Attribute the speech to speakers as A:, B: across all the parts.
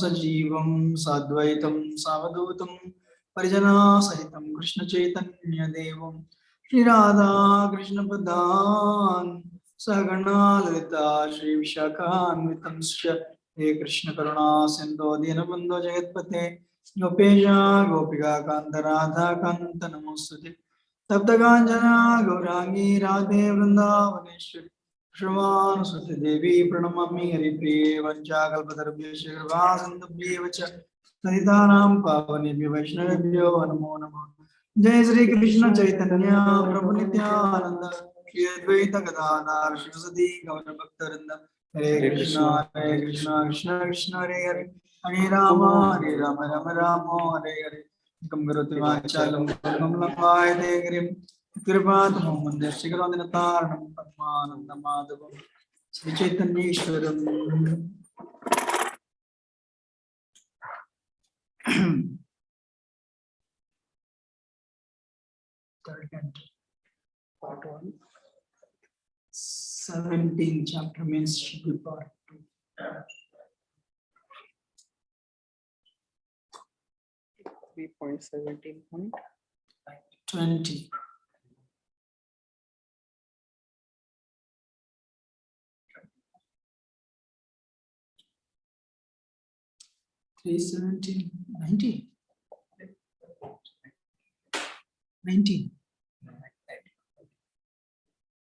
A: सजीवं साद्वैतं सावधूतं परिजना सहितं कृष्ण चैतन्य देवं श्रीराधा कृष्ण पदान् सहगणा ललिता श्री विशाखान्वितंश्च हे कृष्ण करुणा सिन्धो दीनबन्धो जगत्पते गोपेशा गोपिका कान्त राधा कान्त नमोस्तुते तप्तकाञ्चना गौरांगी राधे वृन्दावनेश्वरी श्रवानुसुते देवी प्रणमामि हरिप्रिये वञ्चाकल्पतरुभ्यश्च कृपासिन्धुभ्येव च पतितानां पावनेभ्यो वैष्णवेभ्यो नमो नमः। जय श्री कृष्ण चैतन्य प्रभु नित्यानंद श्री अद्वैत गदाधर शिवसदि गौरभक्तवृंद हरे कृष्ण कृष्ण कृष्ण हरे हरे हरे राम राम राम हरे हरे एकं करोति वाचालं लंबायते गिरिं कृपातमं वन्दे श्रीगुरुनाथारणं पद्मानन्दमाधवं श्रीचैतन्येश्वरम्। Third canto, part 1. 17th chapter means should be part 2. 3.17.20. Three 17, 19. 19.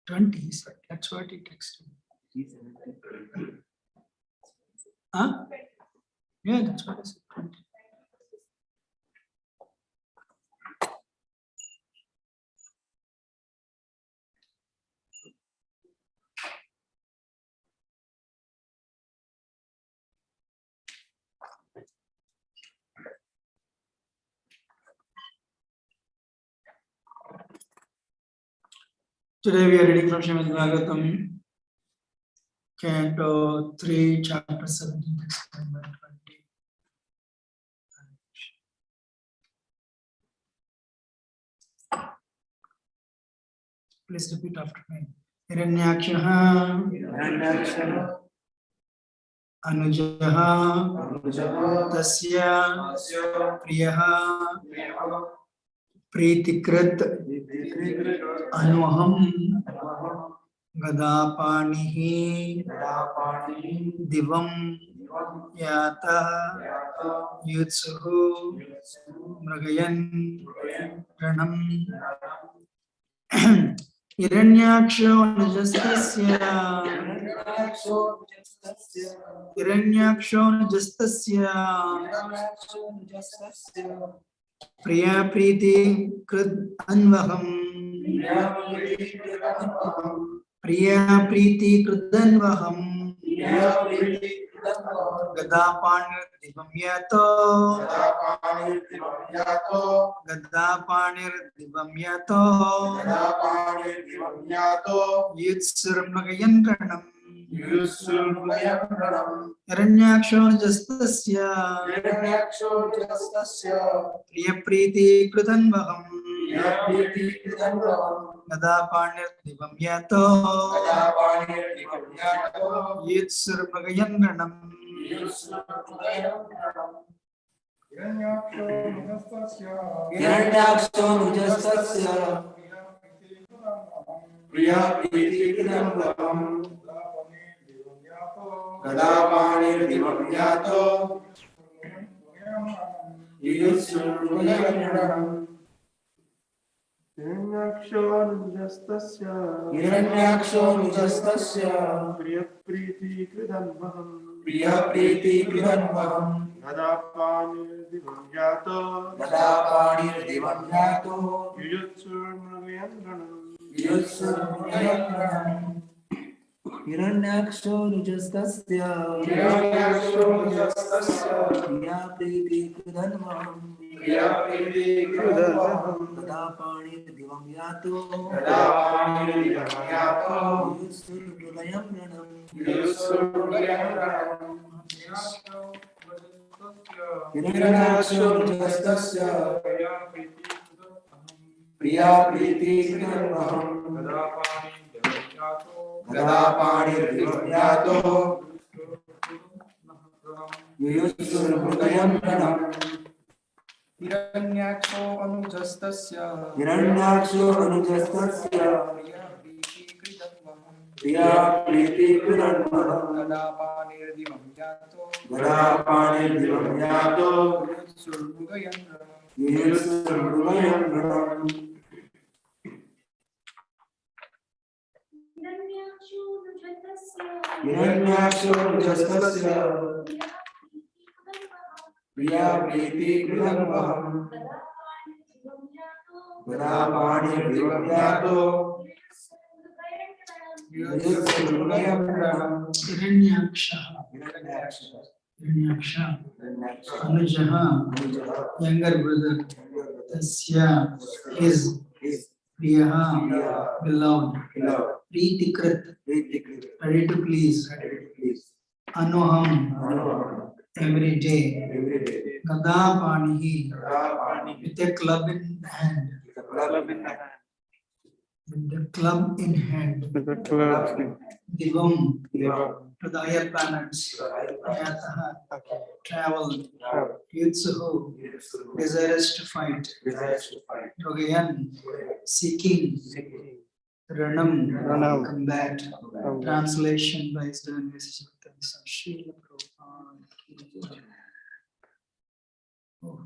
A: 20, that's what it texted. Huh? Yeah, that's what I said. 20. Today we are reading from Srimad Bhagavatam, Canto 3, Chapter 17, text number 20. Please repeat after me. Hiranyakshaha, Anujaha, Tasya, Priyaha, Preetikrit, Anuham, Gadapanihi, Divam, Yata, Yutsuhu, Mragayan, Ranam, Hiranyaksho Najastasya, Hiranyaksho Najastasya, Priya Preeti Krit Anvaham, Priya Preeti Krit Anvaham, Gadapanir Divam Yato, Gadapanir Divam Yato, Yitsurmagayan Pranam, Hiranyaksho Najastasya, Priya Preeti Krit Anvaham, Gadapanir Divam Yato, Yitsurmagayan Pranam.
B: Hiranyaksho Nujastasya Priya Priti Kridambam Gadapanir Divam Yato Yuyutsurmagayanam Hiranyaksho Nujastasya Priya Priti Kridambam Gadapanir Divam Yato Yuyutsurmagayanam Hiranyaksho Nujastasya Priya Priti Kridambam Gadapanir Divam Yato Yuyutsurmagayanam Hiranyaksho Nujastasya Priya Priti Kridambam Gadapanir Divam Yato Yuyutsurmrugayam pranam.
A: Hiranyaksho anujastasya
B: Hiranyaksho anujastasya.
A: Priya priti kritamvaham
B: Priya priti kritanmaham.
A: Tadapanir divam yato
B: Gadapanir divam yato.
A: Yuyutsurmrugayam pranam
B: Yuyutsurmrugayam pranam. Hiranyaksho anujastasya. Priya priti kritanmaham. Gadapanir divam yato. Yuyutsurmrugayam pranam.
A: Hiranyaksha Anujaha younger brother Tasya is Priyaha beloved Pritikrit ready to please Anuham every day Gadapanihi with a club in hand with the club in hand Divam to the higher planets Yataha travel Yutsuhu desirous to fight Rogayan seeking Ranam combat translation by his divine message of the Srila Prabhupada. Oh.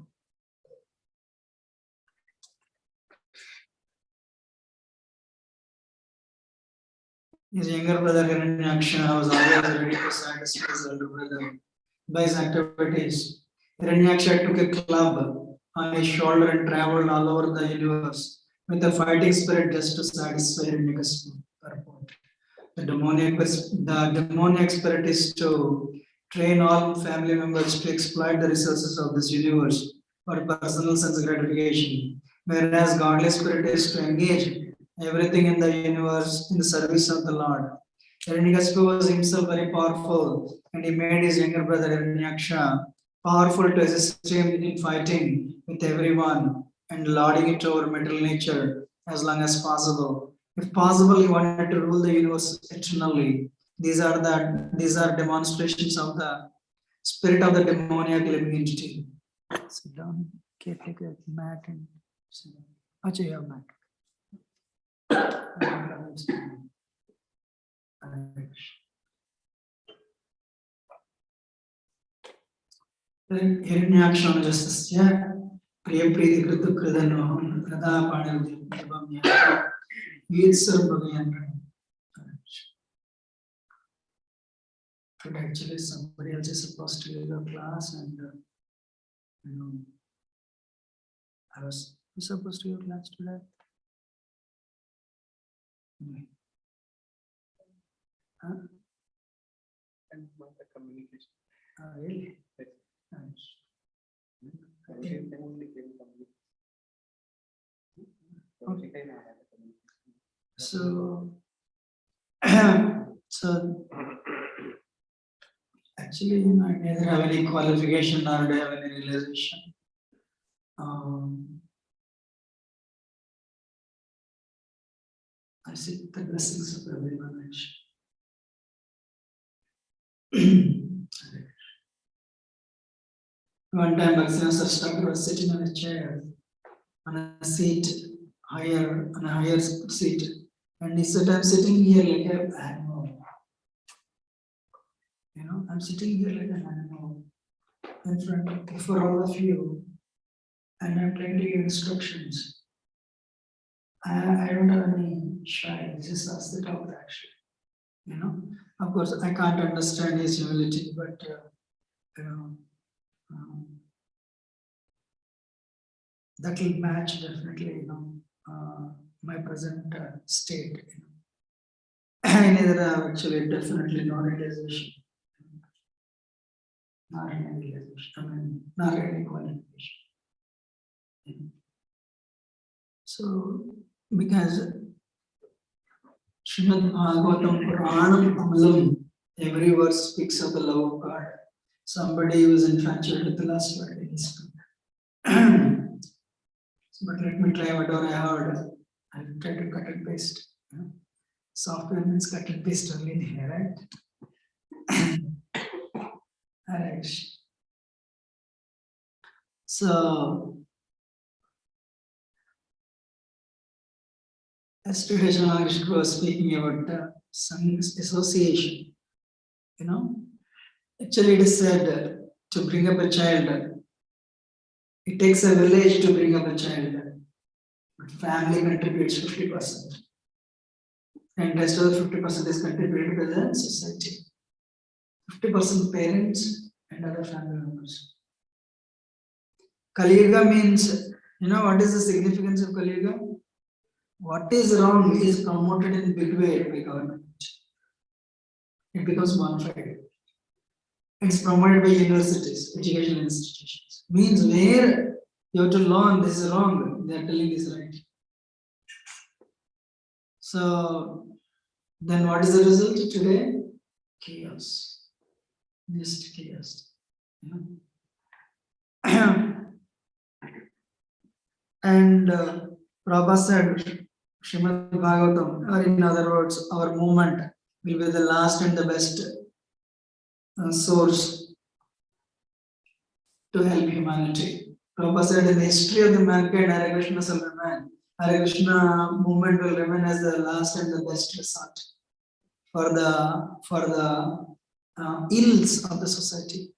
A: His younger brother Hiranyaksha was always ready to satisfy his elder brother by his activities. Hiranyaksha took a club on his shoulder and traveled all over the universe with a fighting spirit just to satisfy Hiranyakashipu's purport. The demoniac spirit is to train all family members to exploit the resources of this universe for personal sense gratification, whereas godly spirit is to engage everything in the universe in the service of the Lord. Hiranyakashipu was himself very powerful, and he made his younger brother Hiranyaksha powerful to assist him in fighting with everyone and lording it over material nature as long as possible. If possible, he wanted to rule the universe eternally. These are demonstrations of the spirit of the demoniac living entity. Sit down. Okay, take a mat and sit down. Achha, you have mat. Hiranyakshanajastasya priyapriti kritu kridanoham Radhapanirdivam yato Yitsarvagayan. But actually somebody else is supposed to give a class and I was supposed to give a class today. Huh? And the communication. Really? Nice. Okay. So, actually, I neither have any qualification nor do I have any realization. I seek the blessings of everyone. One time, Bhaktivinoda Thakur was sitting on a chair, on a seat, on a higher seat, and he said, "I'm sitting here like an animal. I'm sitting here like an animal in front of for all of you, and I'm trying to give instructions. I don't have any shy. This is the top actually. Of course, I can't understand his humility, but that will match definitely, my present state. I neither have actually definitely no realization, not any realization. Not any qualification. So, because Srimad Bhagavatam Puranam Amalam, every verse speaks of the love of God. Somebody who is infatuated with the last word is. But let me try whatever I heard. I'll try to cut and paste. Software means cut and paste only in here, right? Alright. So, yesterday Krishna was speaking about some association. Actually, it is said to bring up a child, it takes a village to bring up a child, but family contributes 50%, and rest of the 50% is contributed by the society. 50% parents and other family members. Kali Yuga means, what is the significance of Kali Yuga? What is wrong is promoted in big way by government. It becomes bonafide. It's promoted by universities, educational institutions. Means where you have to learn this is wrong, they are telling this right. So then what is the result today? Chaos. Just chaos. And Prabhupada said, Srimad Bhagavatam, or in other words, our movement will be the last and the best source to help humanity. Prabhupada said, in the history of the mankind, Hare Krishna shall remain. Hare Krishna movement will remain as the last and the best resort for the ills of the society.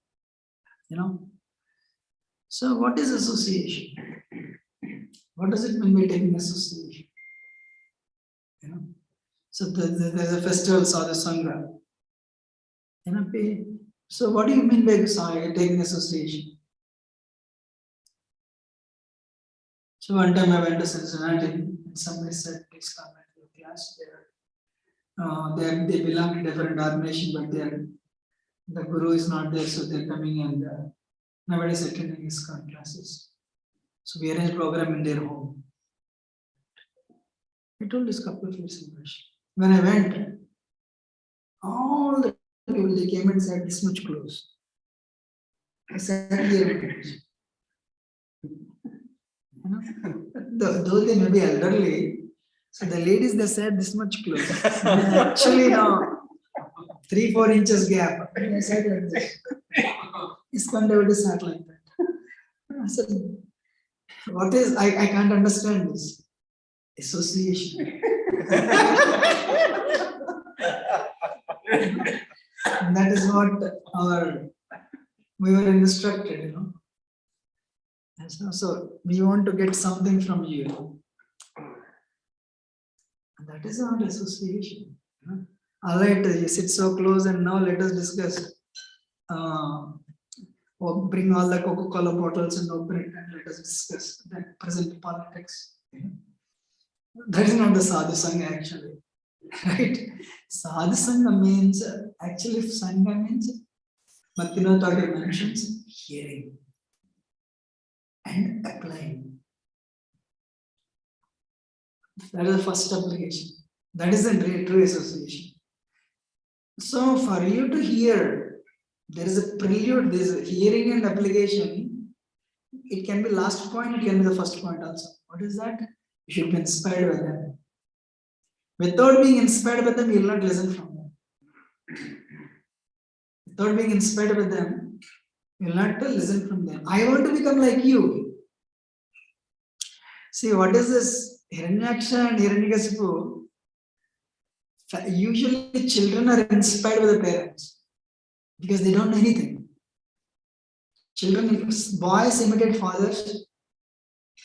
A: So what is association? What does it mean by taking association? So there's a festival, Sadhu Sangha. So what do you mean by taking association? So one time I went to Cincinnati and somebody said, please come to the class. They belong to different organization, but the guru is not there, so they're coming and nobody is attending his classes. So we arranged program in their home. I told this couple of years ago. When I went, all the people they came and said this much close. I sat there. Though they may be elderly, so the ladies they said this much close. Actually, no, 3-4 inches gap. I said like this. Iskon Devotee sat like that. I said, what is, I can't understand this. Association. And that is what we were instructed, And so we want to get something from you. And that is our association. All right, you sit so close and now let us discuss. Or bring all the Coca-Cola bottles and open it and let us discuss the present politics. That is not the Sadhu Sangha actually. Right? Sadhu Sangha means, actually Sangha means, Bhaktivinoda Thakur mentions hearing and applying. That is the first application. That is the true association. So for you to hear, there is a prelude, there is a hearing and application. It can be last point, it can be the first point also. What is that? You should be inspired by them. Without being inspired by them, you will not listen from them. Without being inspired by them, you will not listen from them. I want to become like you. See, what is this? Hiranyaksha and Hiranyakasipu. Usually children are inspired by the parents because they don't know anything. Children, boys imitate fathers,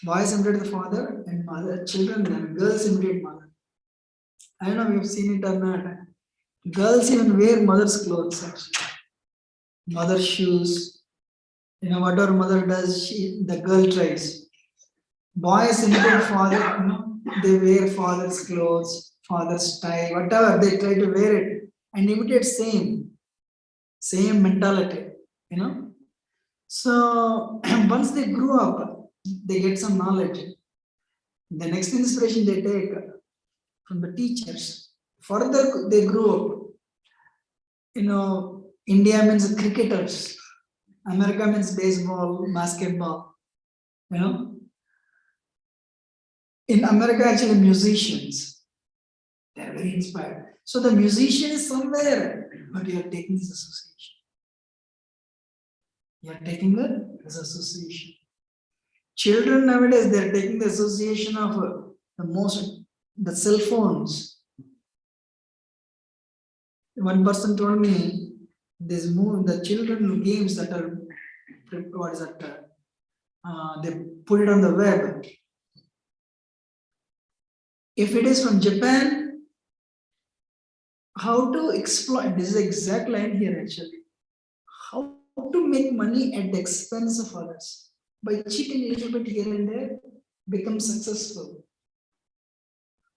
A: boys imitate the father, and mother. Children, girls imitate mother. I don't know if you've seen it or not. Girls even wear mother's clothes actually. Mother's shoes. Whatever mother does, the girl tries. Boys imitate father, they wear father's clothes, father's tie, whatever, they try to wear it and imitate same mentality, So once they grew up, they get some knowledge. The next inspiration they take from the teachers. Further, they grew up. India means cricketers. America means baseball, basketball. In America, actually, musicians. They are very inspired. So the musician is somewhere, but you are taking this association. You are taking this association. Children nowadays, they're taking the association of the cell phones. One person told me the children games that are, what is that? They put it on the web. If it is from Japan, how to exploit, this is the exact line here actually. How to make money at the expense of others. By cheating a little bit here and there, become successful.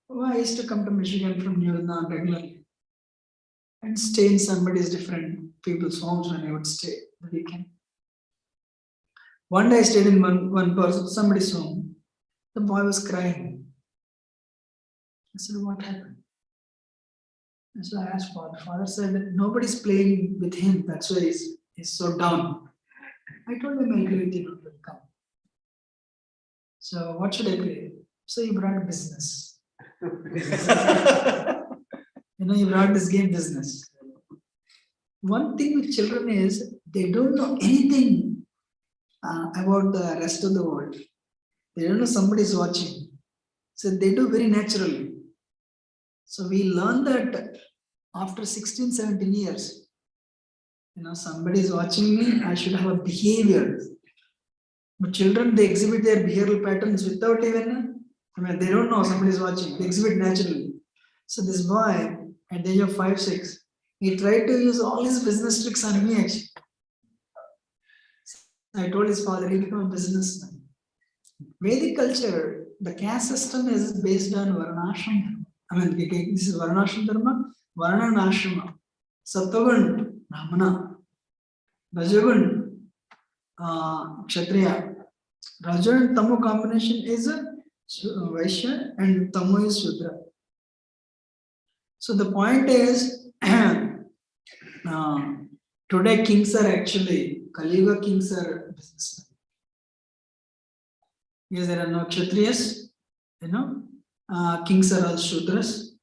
A: Oh, I used to come to Michigan from New York regularly and stay in somebody's different people's homes when I would stay the weekend. One day I stayed in one person, somebody's home. The boy was crying. I said, what happened? And so I asked father. Father said that nobody's playing with him. That's why he's so down. I told him I'll give it to him. Come. So what should I play? So he brought business. He brought this game business. One thing with children is they don't know anything about the rest of the world. They don't know somebody is watching. So they do very naturally. So we learn that after 16, 17 years, somebody is watching me, I should have a behavior. But children, they exhibit their behavioral patterns without even, they don't know somebody is watching. They exhibit naturally. So this boy, at the age of 5, 6, he tried to use all his business tricks on me actually. I told his father, he became a businessman. Vedic culture, the caste system is based on Varnashram. This is Varnashram Dharma, Varna and Ashrama. Sattvagun, Brahmana. Rajagun, Kshatriya. Raja and Tamo combination is Vaishya and Tamo is Shudra. So the point is, today kings are actually, Kali Yuga kings are businessmen. Because there are no Kshatriyas, kings are all Shudras.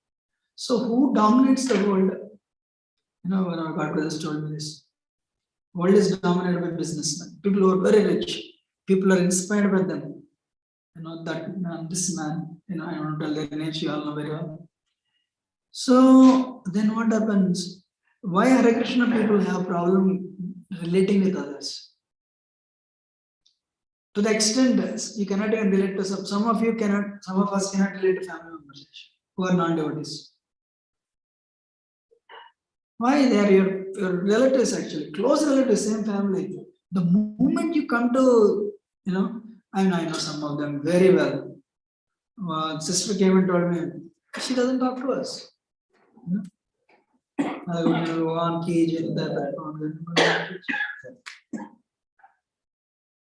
A: So who dominates the world? When our God brothers told me this. World is dominated by businessmen. People who are very rich. People are inspired by them. This man, I don't tell their names, you all know very well. So then what happens? Why Hare Krishna people have problem relating with others? To the extent that you cannot even relate to some of you cannot, some of us cannot relate to family members who are non-devotees. Why? They are your relatives actually, close relatives, same family. The moment you come to, I know some of them very well. Sister came and told me, she doesn't talk to us.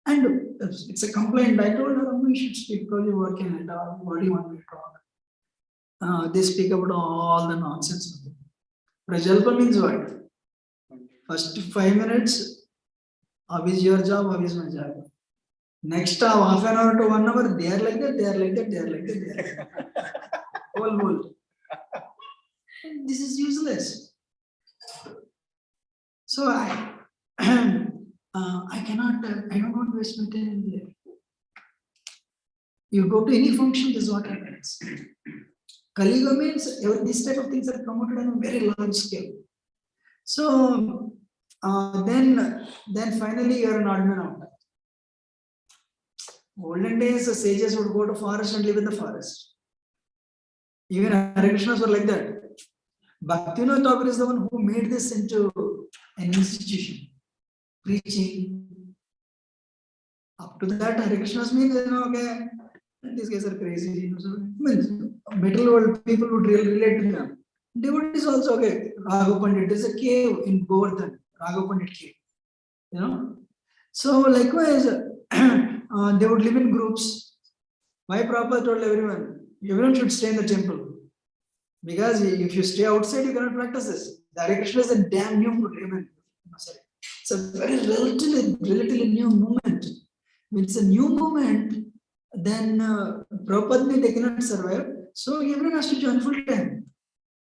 A: And it's a complaint. I told her, you should speak because you're working it out. What do you want me to talk? They speak about all the nonsense. Prajalpa means what? First 5 minutes, how is your job, how is my job? Next half an hour to 1 hour, they are like that, they are like that, they are like that, they are like that. Whole. This is useless. So I cannot, I don't want to waste my time there. You go to any function, this is what happens. Kali Yuga means these type of things are promoted on a very large scale. So then finally you are an odd man out. Olden days, the sages would go to forest and live in the forest. Even Hare Krishnas were like that. Bhaktivinoda Thakur is the one who made this into an institution. Preaching. Up to that, Hare Krishnas means, okay, these guys are crazy. Middle world people would really relate to them. Devotees also, okay, Raghav Pandit is a cave in Govardhan, Raghav Pandit cave. So likewise, they would live in groups. Why Prabhupada told everyone should stay in the temple. Because if you stay outside, you cannot practice this. The Hare Krishna is a damn new movement. It's a very relatively new movement. When it's a new movement, then Prabhupada, they cannot survive. So everyone has to join full time.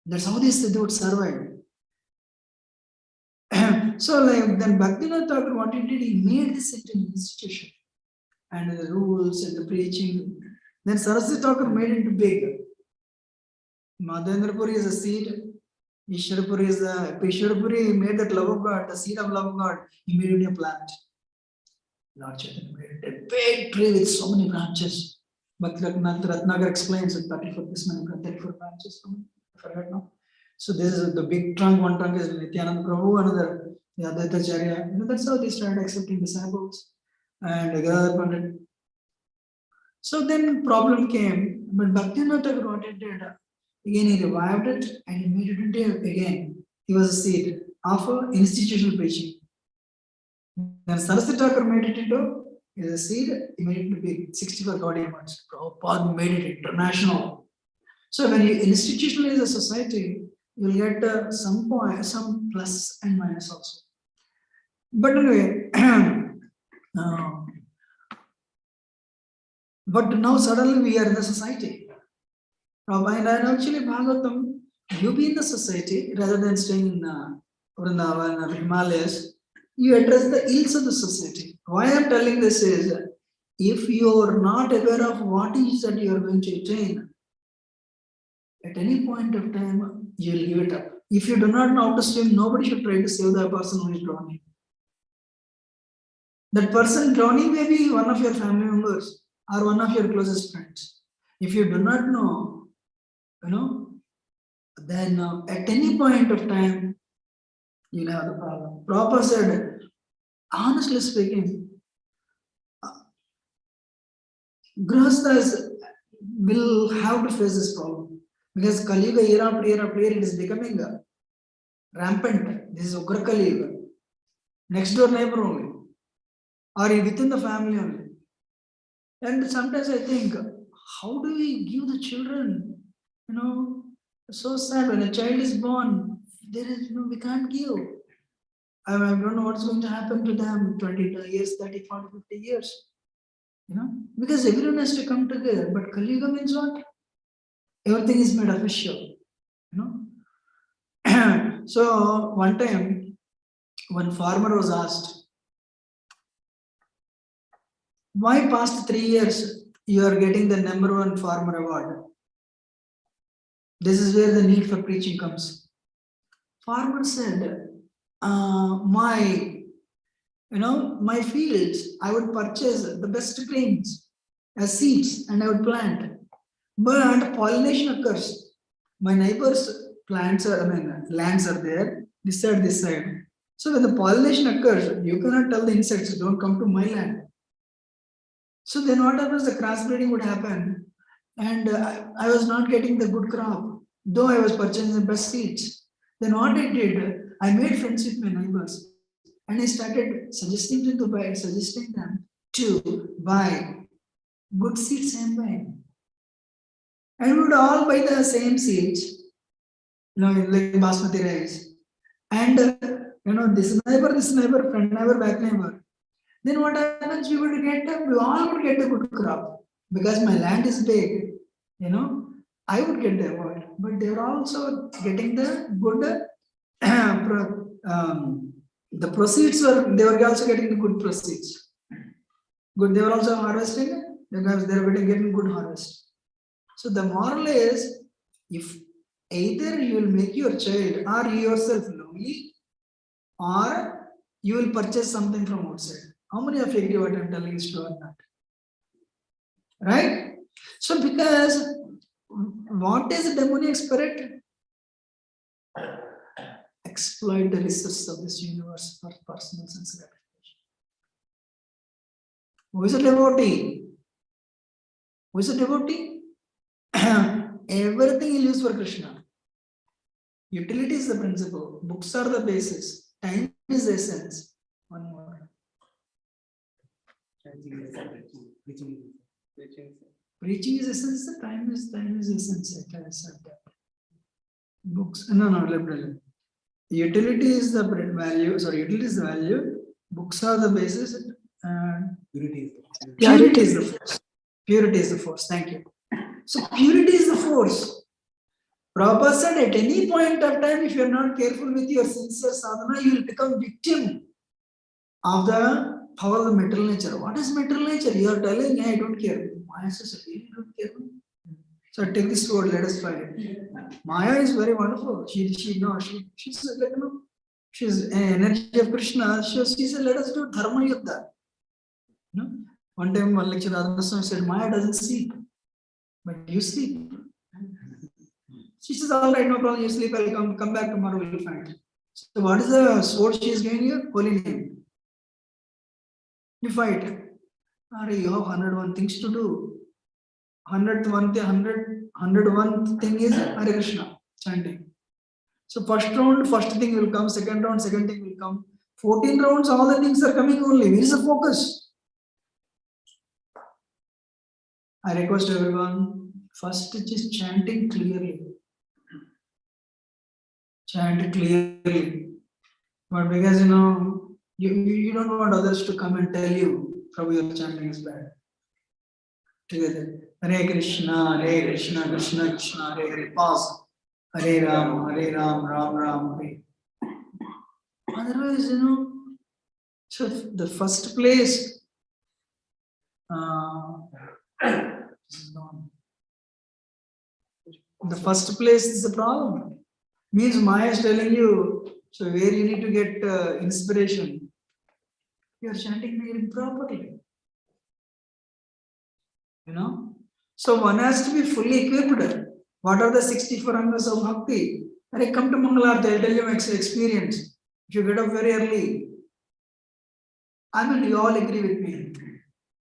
A: That's how they would survive. So then Bhaktivinoda Thakur, what he did, he made this into an institution. and the rules and the preaching. Then Saraswati Thakur made it big. Madhendrapuri is a seed. Ishwarapuri is the Ishwarapuri made that love of God, the seed of love of God. He made it a plant. Lord Chaitanya made it a big tree with so many branches. Bhakti Ratnagar explains it, 34 branches. I forgot now. So this is the big trunk. One trunk is Nityananda Prabhu, another the Advaita Acharya. That's how they started accepting disciples and Gadadhar Pandit. So then problem came, but Bhaktivinoda Thakur what he did, again he revived it and he made it into again. He was a seed of institutional preaching. Then Saraswati Thakur made it into a seed, he made it into big 64 Gaudiya months. Prabhupada made it international. So when you institutionalize a society, you will get some plus and minus also. But anyway, but now suddenly we are in the society. And actually Bhagavatam, you be in the society rather than staying in Vrindavan or Himalayas, you address the ills of the society. Why I am telling this is, if you are not aware of what is that you are going to attain, at any point of time, you will give it up. If you do not know how to swim, nobody should try to save the person who is drowning. That person drowning may be one of your family members or one of your closest friends. If you do not know, then at any point of time, you'll have the problem. Prabhupada said, honestly speaking, Grihasthas will have to face this problem. Because Kali Yuga, year after year, it is becoming rampant. This is Ugra Kali Yuga. Next door neighbor only. Or within the family only. And sometimes I think, how do we give the children, so sad when a child is born, there is we can't give. I don't know what's going to happen to them 20 years, 30, 40, 50 years. Because everyone has to come together. But Kali Yuga means what? Everything is made official. So one time, one farmer was asked, why past 3 years you are getting the #1 farmer award? This is where the need for preaching comes. Farmer said, my fields, I would purchase the best grains as seeds and I would plant. But pollination occurs. My neighbors' lands are there, this side. So when the pollination occurs, you cannot tell the insects, don't come to my land. So then what happens, the crossbreeding would happen. And I was not getting the good crop, though I was purchasing the best seeds. Then what I did, I made friends with my neighbors. And I started suggesting them to buy good seeds and buy. And we would all buy the same seeds, like basmati rice. And this neighbor, friend neighbor, back neighbor. Then what happens? We all would get the good crop because my land is big. I would get the award, but they were also getting the good. The proceeds they were also getting the good proceeds. Good, they were also harvesting because they were getting good harvest. So the moral is, if either you will make your child or you yourself lonely, or you will purchase something from outside. How many of you agree what I am telling is true or not? Right? So because what is a demonic spirit? Exploit the resources of this universe for personal sense gratification. Who is a devotee? Who is a devotee? Everything he lives for Krishna. Utility is the principle. Books are the basis. Time is the essence. One more. Preaching is essence. The time is essence. I said that. Books. No. Utility is the value. Sorry, utility is the value. Books are the basis. Purity is the force. Purity is the force. Thank you. So purity is the force. Prabhupada said at any point of time, if you are not careful with your sincere sadhana, you will become victim of the power of the material nature. What is material nature? You are telling, hey, I don't care. Maya says, really don't care. So take this word, let us find it. Maya is very wonderful. She's like, she's an energy of Krishna. She said, let us do dharma yuddha. One time one lecture Radha said, Maya doesn't sleep, but you sleep. She says, all right, no problem, you sleep, I'll come back tomorrow, we'll find. So what is the sword she is giving you? Holy name. You fight. You have 101 things to do. 101 thing is Hare Krishna, chanting. So first round, first thing will come, second round, second thing will come. 14 rounds, all the things are coming only. Where is the focus? I request everyone, first just chanting clearly. Chant clearly. But because you don't want others to come and tell you, Prabhu, your chanting is bad. Together. Hare Krishna, Krishna Krishna, Hare Hare. Pause. Hare Ram, Ram Ram, Hare. Otherwise, so the first place, the first place is the problem. Means Maya is telling you, so where you need to get inspiration, you are chanting improperly. So one has to be fully equipped. What are the 64 angas of bhakti? I come to Mangalarti, I'll tell you my experience. If you get up very early, you all agree with me.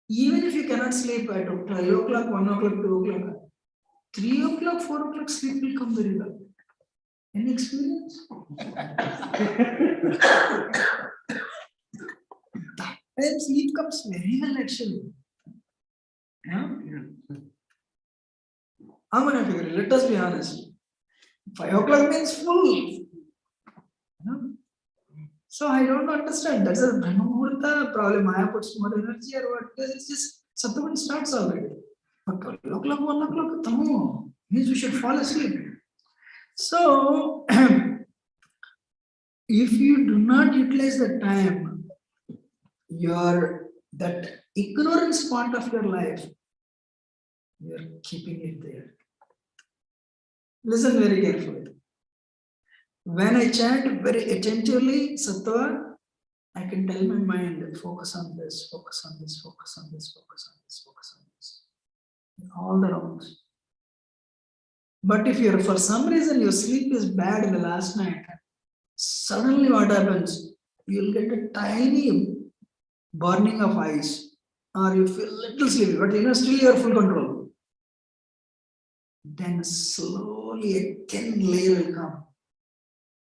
A: Even if you cannot sleep at 12 o'clock, 1 o'clock, 2 o'clock, 3 o'clock, 4 o'clock, sleep will come very well. Any experience? That time sleep comes very well actually. I'm going to figure it. Let us be honest. 5 o'clock means full. So I don't understand. That's a Brahma Muhurta problem. Maya puts more energy or what? It's just Sattvagun starts already. But 12 o'clock, 1 o'clock, Tamo means we should fall asleep. So if you do not utilize the time, that ignorance part of your life, you are keeping it there. Listen very carefully. When I chant very attentively, Sattva, I can tell my mind, focus on this, focus on this, focus on this, focus on this, focus on this. All the rounds. But if you're, for some reason, your sleep is bad in the last night, suddenly what happens? You'll get a tiny burning of eyes, or you feel little sleepy, but still you have full control. Then slowly a thin layer will come.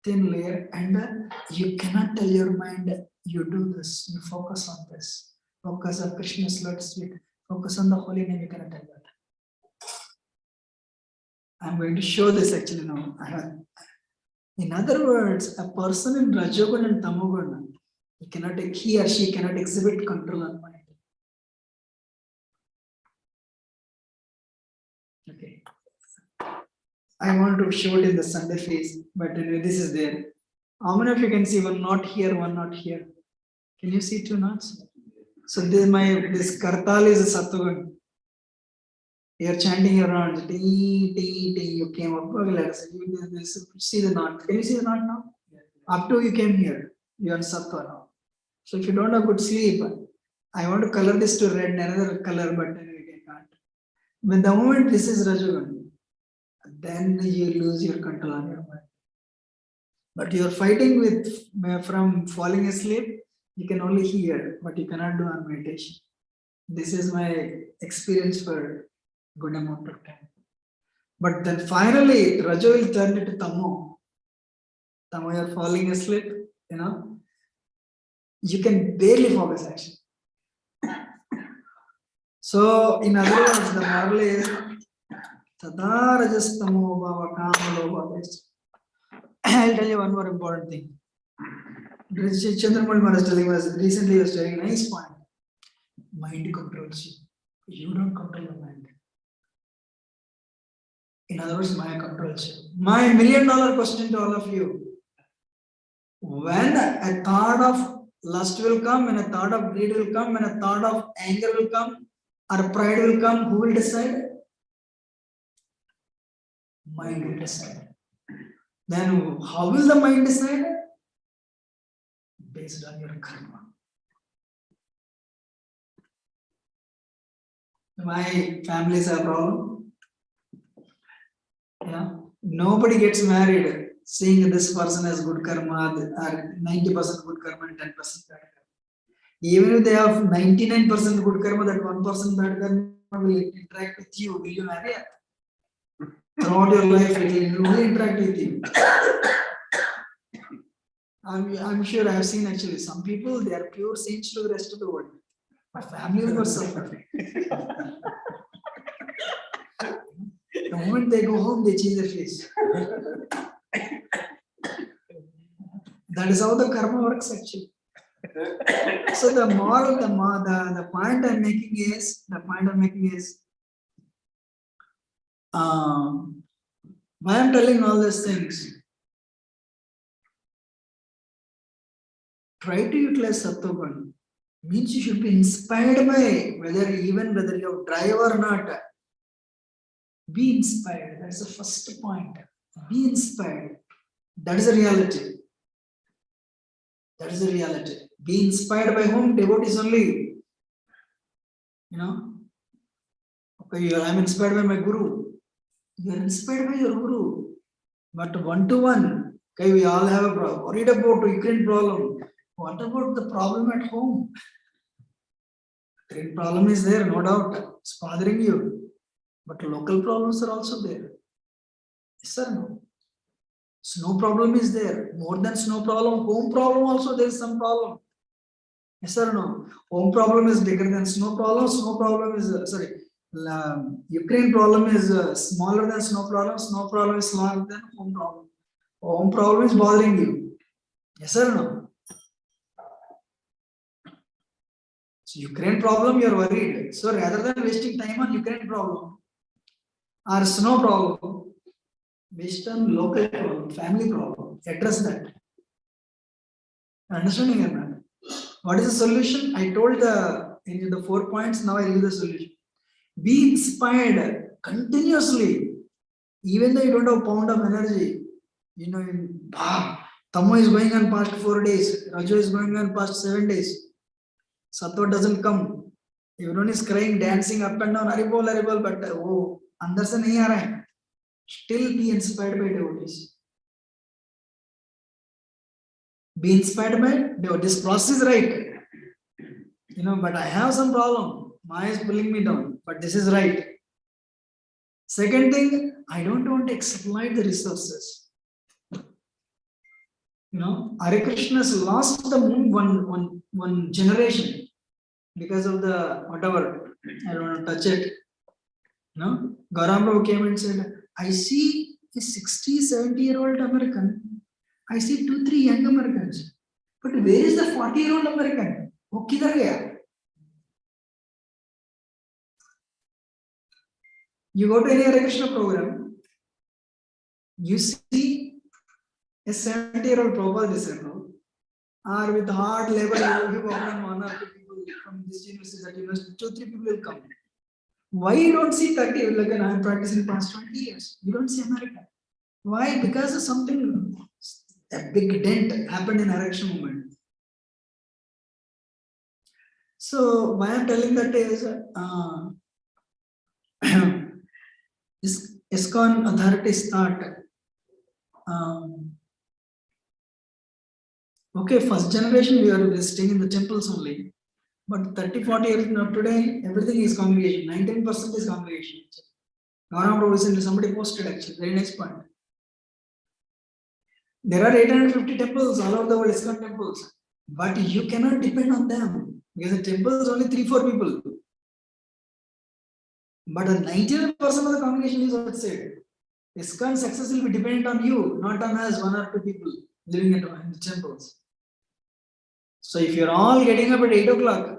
A: Thin layer, and you cannot tell your mind, you do this, you focus on this, focus on Krishna's Lord Sweet, focus on the holy name, you cannot tell that. I'm going to show this actually now. In other words, a person in Rajogun and Tamogun, he or she cannot exhibit control on mind. Okay. I want to show it in the Sunday phase, but anyway, this is there. How many of you can see one knot here, one knot here? Can you see 2 knots? So this Kartal is a Sattvagun. You are chanting around, ting, ting, ting, you came up, see the knot. Can you see the knot now? Up to you came here, you are Sattva now. So if you don't have good sleep, I want to color this to red, another color, but anyway, I can't. When the moment this is Rajagun, then you lose your control on your mind. But you are fighting from falling asleep, you can only hear, but you cannot do on meditation. This is my experience for good amount of time. But then finally, Raja will turn it to Tamo. Tamo, you're falling asleep, you can barely focus actually. So, in other words, the moral is Tada Rajastamo Bhava Kamaloba. I'll tell you one more important thing. Chandramal Maharaj telling us recently, he was telling a nice point. Mind controls you. You don't control the mind. In other words, Maya controls you. My $1 million question to all of you. When a thought of lust will come, when a thought of greed will come, when a thought of anger will come, or pride will come, who will decide? Mind will decide. Then how will the mind decide? Based on your karma. My family is a problem. Yeah. Nobody gets married seeing this person has good karma, or 90% good karma and 10% bad karma. Even if they have 99% good karma, that 1% bad karma will interact with you. Will you marry her? Throughout your life, it will interact with you. I'm sure I have seen actually some people, they are pure saints to the rest of the world. But family members suffer. The moment they go home, they change their face. That is how the karma works actually. So the moral, the point I'm making is, why I'm telling all these things. Try to utilize Sattva. Means you should be inspired by whether you drive or not. Be inspired. That's the first point. Be inspired. That is the reality. That is the reality. Be inspired by whom? Devotees only. Okay, I'm inspired by my guru. You are inspired by your guru. But one-to-one, okay, we all have a problem. Worried about Ukraine problem. What about the problem at home? Ukraine problem is there, no doubt. It's bothering you. But local problems are also there. Yes or no? Snow problem is there. More than snow problem, home problem also there is some problem. Yes or no? Home problem is bigger than snow problem. Snow problem is, Ukraine problem is smaller than snow problem. Snow problem is smaller than home problem. Home problem is bothering you. Yes or no? So Ukraine problem, you are worried. So rather than wasting time on Ukraine problem or snow problem, waste on local problem, family problem. Address that. Understanding or not? What is the solution? I told in the 4 points. Now I give the solution. Be inspired continuously, even though you don't have a pound of energy. Tamo is going on past 4 days. Rajo is going on past 7 days. Sattva doesn't come. Everyone is crying, dancing up and down. Haribol, but andar se nahi aa raha hai. Still be inspired by devotees. Be inspired by devotees. This process is right. But I have some problem. Maya is pulling me down. But this is right. Second thing, I don't want to exploit the resources. Hare Krishna has lost the moon one generation because of the whatever. I don't want to touch it. Gauram Prabhu came and said, I see a 60, 70-year-old American. I see 2, 3 young Americans. But where is the 40-year-old American? वो किधर गया? You go to any Hare Krishna program, you see a 70-year-old Prabhupada disciple, or with hard labor, you go and 1 or 2 people from this university, that university, 2, 3 people will come. Why you don't see 30? Like I am practicing past 20 years. You don't see America. Why? Because of something, a big dent happened in Hare Krishna movement. So why I'm telling that is, ISKCON authorities thought, okay, first generation we are staying in the temples only, but 30, 40 years now today, everything is congregation, 19% is congregation. Gauram recently somebody posted actually, very nice point. There are 850 temples all over the world, ISKCON temples, but you cannot depend on them because the temple is only 3-4 people. But 99% of the congregation is outside. ISKCON success will be dependent on you, not on us, 1 or 2 people living in the temples. So if you're all getting up at 8 o'clock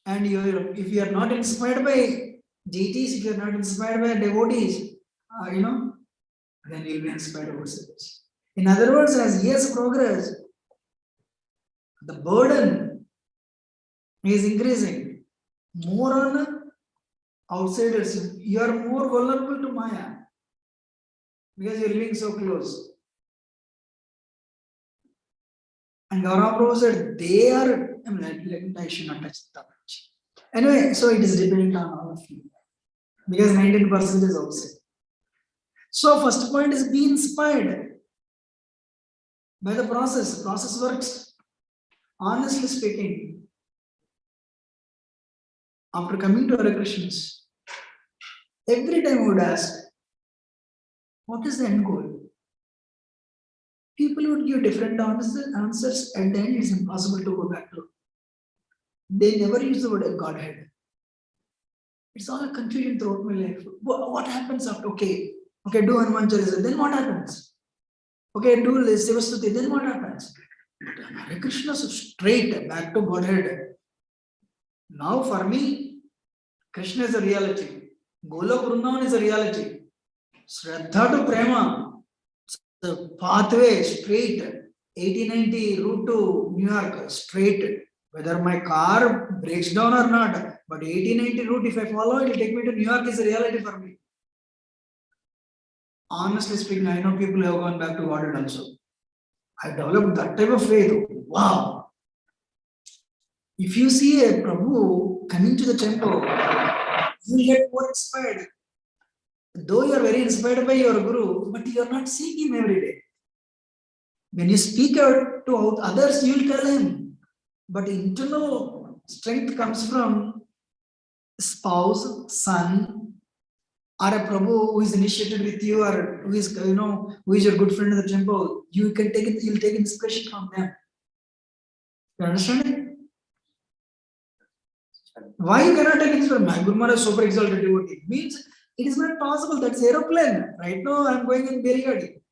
A: and if you are not inspired by deities, if you're not inspired by devotees, then you'll be inspired about service. In other words, as years progress, The burden is increasing. More on outsiders. You are more vulnerable to Maya because you're living so close. And Gaurav Prabhu said they are, I should not touch that much. Anyway, so it is dependent on all of you. Because 19% is outside. So first point is be inspired by the process. Process works. Honestly speaking, after coming to Hare Krishnas, every time I would ask, what is the end goal? People would give different answers. At the end, it's impossible to go back to. They never use the word of Godhead. It's all a confusion throughout my life. What happens after? Okay, do Hanuman Chalisa. Then what happens? Okay, do Sivastuti. Then what happens? Hare Krishna is straight back to Godhead. Now for me, Krishna is a reality. Golok Vrindavan is a reality. Shraddha to Prema, the pathway straight, 80-90 route to New York, straight. Whether my car breaks down or not, but 80-90 route, if I follow it, will take me to New York is a reality for me. Honestly speaking, I know people who have gone back to Godhead also. I developed that type of faith. Wow. If you see a Prabhu coming to the temple, you will get more inspired. Though you are very inspired by your Guru, but you are not seeing him every day. When you speak out to others, you will tell him. But internal strength comes from spouse, son, or a Prabhu who is initiated with you, or who is who is your good friend in the temple. You can take it. You'll take inspiration from them. You understand it? Why you cannot take inspiration? My Guru Maharaj is super exalted devotee. It means it is not possible. That's aeroplane. Right now, I am going in Berigadi.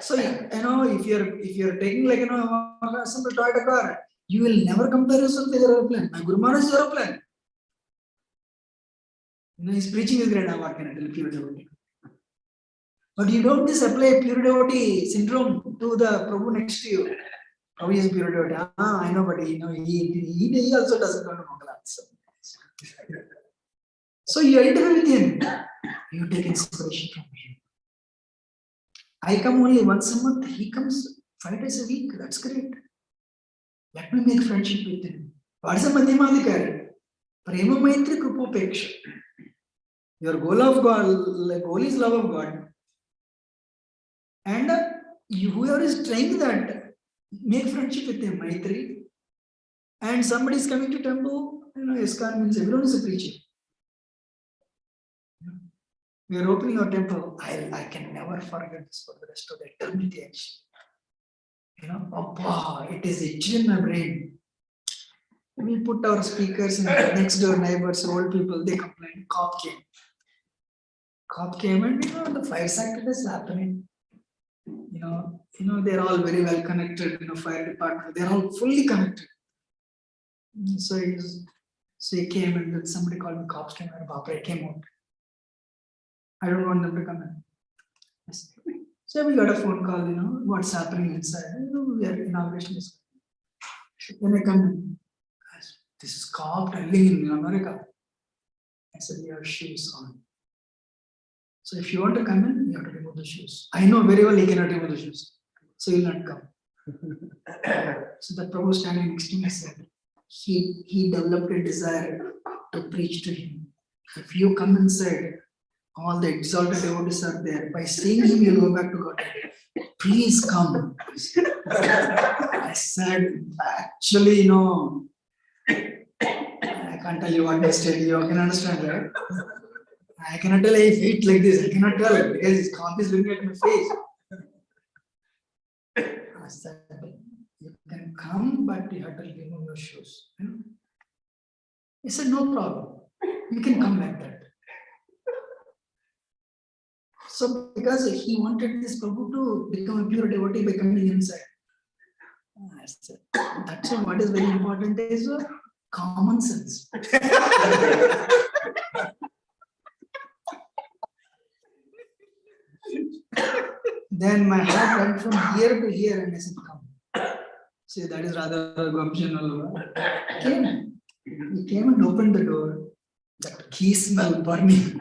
A: So if you're taking like a simple Toyota car, you will never compare yourself with aeroplane. My Guru Maharaj is aeroplane. His preaching is great. What can I tell pure devotee? But you don't just apply pure devotee syndrome to the Prabhu next to you. Prabhu is pure devotee. I know, but he also doesn't go to Mangalas. So you identify with him. You take inspiration from him. I come only once a month. He comes 5 days a week. That's great. Let me make friendship with him. What is a Madhyamadikari? Prema Maitri Krupopeksha. Your goal of God, goal is love of God. And whoever is trying that, make friendship with him, Maitri. And somebody is coming to temple, ISKCON means everyone is a preacher. We are opening our temple. I can never forget this for the rest of the eternity, actually. It is itched in my brain. We put our speakers in next door neighbors, old people, they complain. Cop came. Cop came and the fire sanctuary is happening. They're all very well connected, fire department, they're all fully connected. So he came and then somebody called me, cops came and Bapra came out. I don't want them to come in. So we got a phone call, what's happening inside. We are inauguration. Then I come in. This is cop living in America. I said, you have shoes on. So if you want to come in, you have to remove the shoes. I know very well he cannot remove the shoes. So he will not come. So the Prabhu standing next to me said, he developed a desire to preach to him. If you come inside, all the exalted devotees are there. By seeing him, you'll go back to God. Please come. I said, actually, I can't tell you what they said. You can understand, right? I cannot tell if he eat like this. I cannot tell because his cop is looking at my face. I said, you can come, but you have to remove your shoes. He said, no problem. You can come like that. So because he wanted this Prabhu to become a pure devotee by coming inside. I said, that's what is very important is common sense. Then my heart went from here to here and I said, come. See, that is rather optional. He came and opened the door. That key smell burning.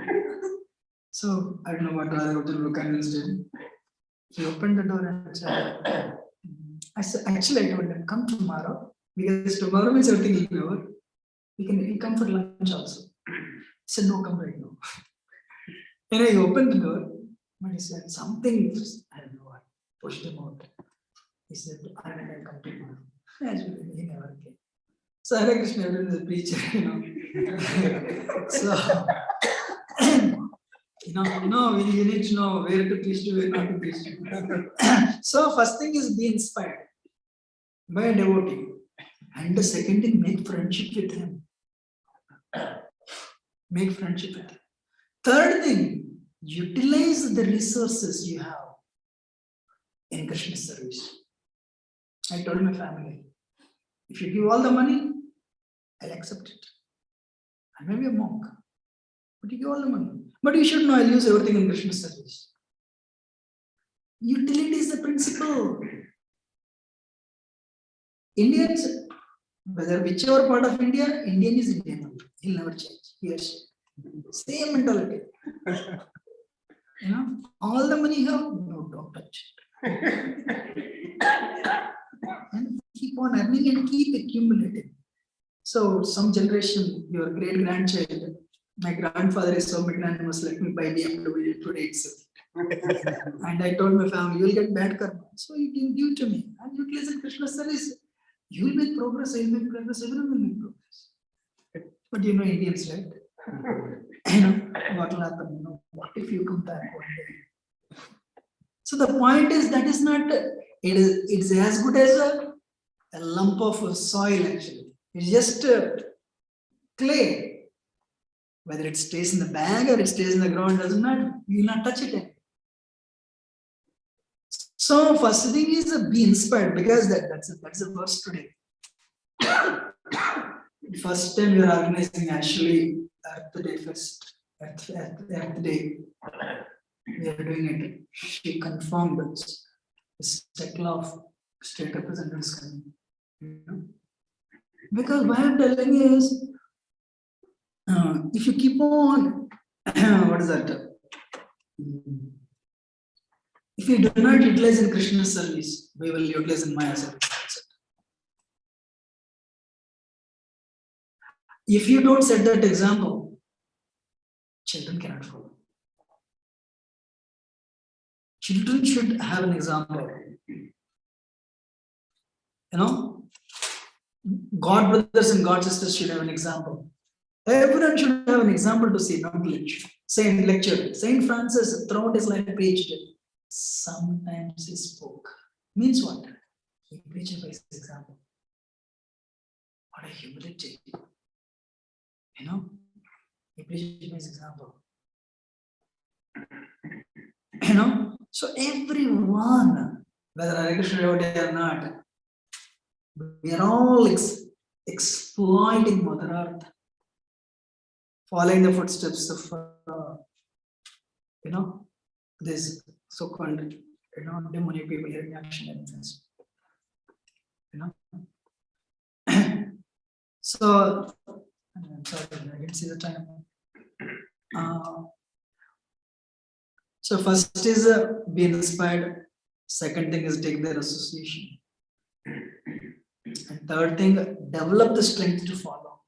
A: So I don't know what Radha Gopal convinced him. He opened the door and said, I said, actually, I told him, come tomorrow, because tomorrow means everything will be over. You come for lunch also. He said, no, come right now. And I opened the door, but he said, something, I don't know what, pushed him out. He said, I will come tomorrow. As well, he never came. So Hare Krishna, everyone is a preacher, So, we need to know where to preach to, where not to preach to. So, first thing is be inspired by a devotee. And the second thing, make friendship with him. Make friendship with him. Third thing, utilize the resources you have in Krishna service. I told my family, if you give all the money, I'll accept it. I may be a monk, but you give all the money. But you should know I'll use everything in Krishna service. Utility is the principle. Indians, whether whichever part of India, Indian is Indian. He'll never change. Yes. Same mentality. All the money you have, no, don't touch it. And keep on earning and keep accumulating. So some generation, your great grandchild, my grandfather is so magnanimous, let me buy BMW today itself. And I told my family, you'll get bad karma. So you can give to me. And utilize in Krishna service. You will make progress, I will make progress, everyone will make progress. But Indians, right? What will happen? What if you come back one day? So the point is that is not, it's as good as a lump of soil actually. It's just clay. Whether it stays in the bag or it stays in the ground doesn't matter. You will not touch it. So first thing is be inspired, because that's the verse today. First time we are organizing actually Earth Day Fest. Earth Day. We are doing it. She confirmed this. Tekla of state representatives coming. Because why I'm telling you is, if you keep on, what is that? If you do not utilize in Krishna service, we will utilize in Maya service. If you don't set that example, children cannot follow. Children should have an example. God brothers and God sisters should have an example. Everyone should have an example to see, not Saint lecture. Saint Francis throughout his life preached. Sometimes he spoke. Means what? He preached by his example. What a humility. He preached by his example. So everyone, whether Hare Krishna devotee or not, we are all exploiting Mother Earth, following the footsteps of this so-called demonic people here in action. So I'm sorry, I didn't see the time. So first is be inspired. Second thing is take their association. And third thing, develop the strength to follow.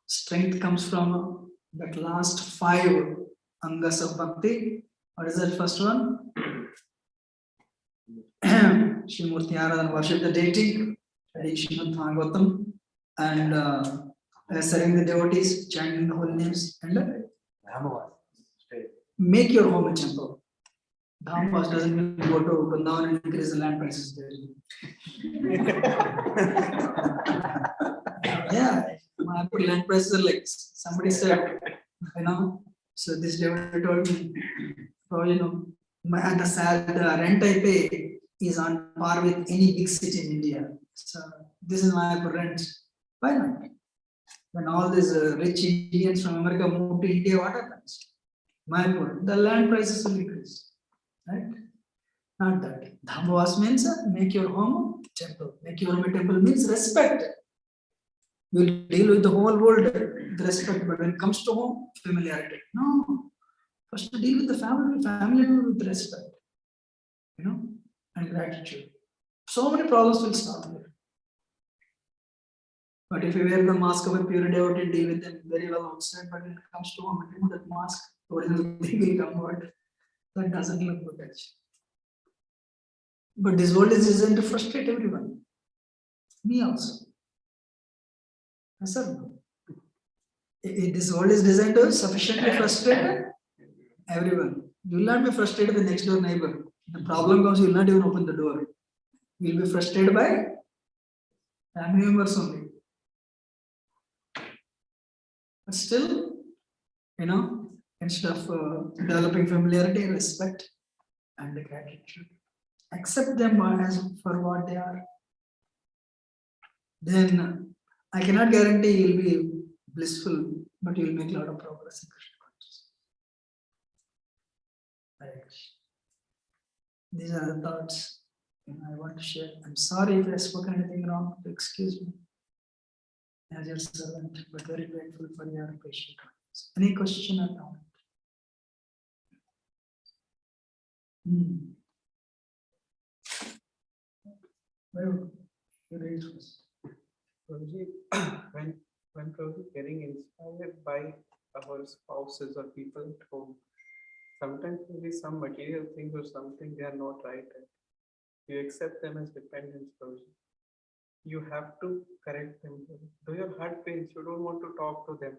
A: Strength comes from that last 5 angas of bhakti. What is that first one? Shri Murti Aradhana, worship the deity, reading Srimad Bhagavatam, and serving the devotees, chanting the holy names, and make your home a temple. Dhammas doesn't mean go to Vrindavan and increase the land prices there. Yeah, my land prices are like, somebody said, so this devotee told me, the rent I pay is on par with any big city in India. So this is my rent. Why not? When all these rich Indians from America move to India, what happens? The land prices will increase. Right? Not that. Dhamvas means make your home temple. Make your home a temple means respect. You will deal with the whole world with respect, but when it comes to home, familiarity. No. First deal with the family with respect. And gratitude. So many problems will start there. But if you wear the mask of a pure devotee, deal with them very well outside, but when it comes to home, remove that mask, original thing will come out. That doesn't look good actually. But this world is designed to frustrate everyone. Me also. Yes, sir. This world is designed to sufficiently frustrate everyone. You will not be frustrated with the next door neighbor. The problem comes, you will not even open the door. You will be frustrated by family members only. But still, instead of developing familiarity, respect and gratitude, accept them as for what they are. Then I cannot guarantee you'll be blissful, but you'll make a lot of progress in Krishna consciousness. These are the thoughts I want to share. I'm sorry if I spoke anything wrong. Excuse me. As your servant, but very grateful for your patient. Any question or comment? Well, you raise first.
C: Prabhuji, when Prabhuji getting inspired by our spouses or people at home, sometimes maybe some material things or something they are not right at. You accept them as dependents, Prabhuji. You have to correct them. Though your heart pains, you don't want to talk to them.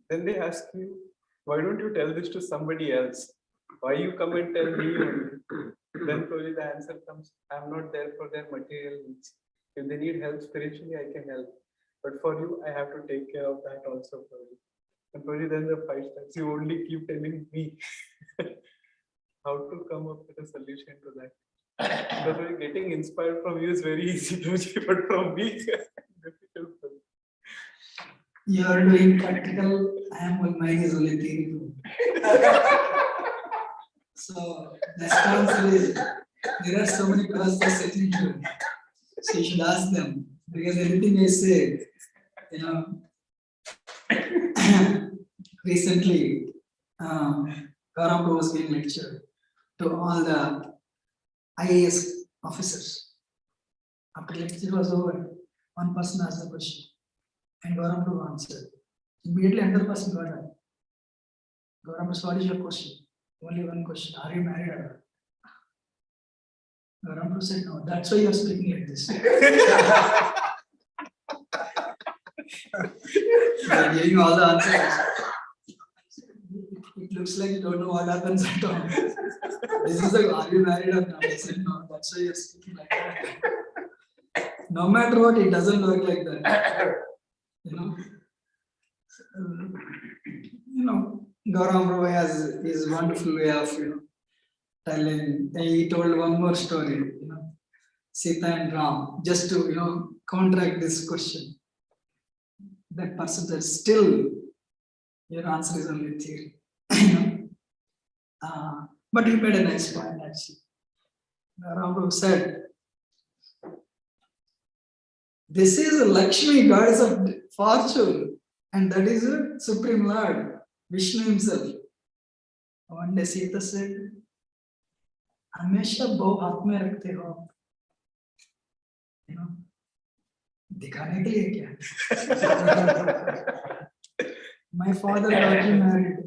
C: Then they ask you, why don't you tell this to somebody else? Why you come and tell me only? Then probably the answer comes, I'm not there for their material needs. If they need help spiritually, I can help. But for you, I have to take care of that also for you. And probably then the fight starts. You only keep telling me how to come up with a solution to that. Because getting inspired from you is very easy, but from me, difficult.
A: You are doing practical, I am mine is only theoretical. So the answer is there are so many processes sitting here. So you should ask them. Because anything I say, recently Gaurav was giving lecture to all the IAS officers. After lecture was over, one person asked the question and Gaurav answered. Immediately another person got up. Gaurav, what is your question? Only one question. Are you married or not? Gaurav said no. That's why you are speaking like this. They gave you all the answers. It looks like you don't know what happens at all. This is like, are you married or not? I said no. That's why you're speaking like that. No matter what, it doesn't work like that. Gaurav Prabhu has his wonderful way of telling. He told one more story. Sita and Ram, just to counteract this question. That person said, still, your answer is only theory. But he made a nice point actually. Gaurav said, this is a Lakshmi, goddess of fortune, and that is a Supreme Lord, Vishnu himself. One day Sita said, हमेशा बहु हाथ में रखते हो दिखाने के लिए क्या? My father got you married,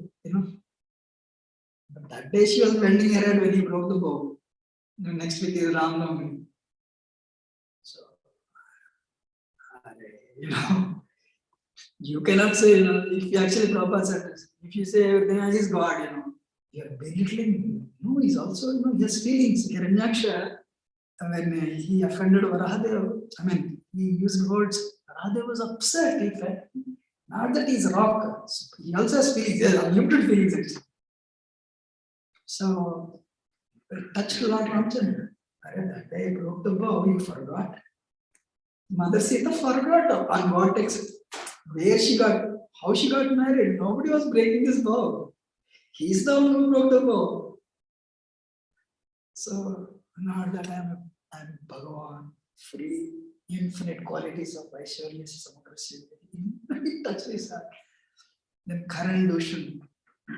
A: But that day she was bending her head when he broke the bow. Next week is Ram Navami. So, you cannot say, if you actually Prabhupada said this, if you say everything is God, you're belittling. No, he's also, he has feelings. Hiranyaksha, when he offended Varahadev, he used words, Varahadev was upset. He felt, not that he's rock, he also has feelings, he has unlimited feelings actually. So, touched Lord Ramchandra. That day I broke the bow, you forgot. Mother Sita forgot on what takes where she got, how she got married. Nobody was breaking his bow. He's the one who broke the bow. So, not that I'm Bhagavan, free, infinite qualities of Vaishwarya, Samudrasya, touch his heart. Then Karan Dushan,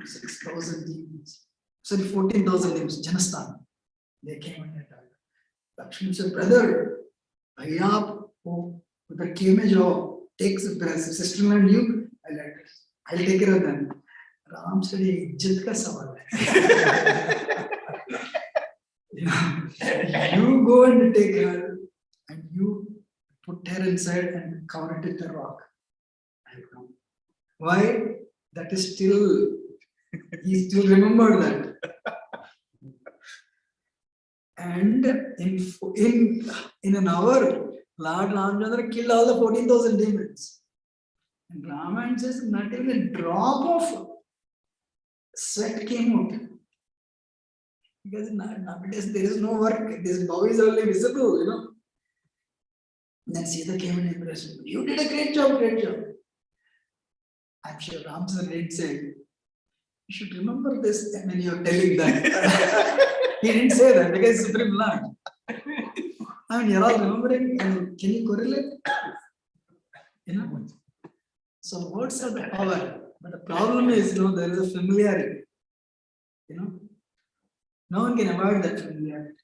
A: 6,000 demons, sorry, 14,000 demons, Janasthan. They came and attacked. Lakshmi said, brother, bhaiya aap wo udhar came jao, take sister and you, I'll take care of them. Ram said, ye ijjat ka sawal hai. You go and take her and you put her inside and cover it with the rock. Why? That is still, he still remembered that. And in an hour, Lord Ramchandra killed all the 14,000 demons. And Ramayana says not even a drop of sweat came out. Because nowadays there is no work, this bow is only visible, Then Sita came and impressed me. You did a great job, great job. I'm sure Ramchandra didn't say, you should remember this when you're telling that. He didn't say that because it's Supreme Lord. I mean, you're all remembering, and can you correlate? So words have the power, but the problem is, there is a familiarity. No one can avoid that familiarity.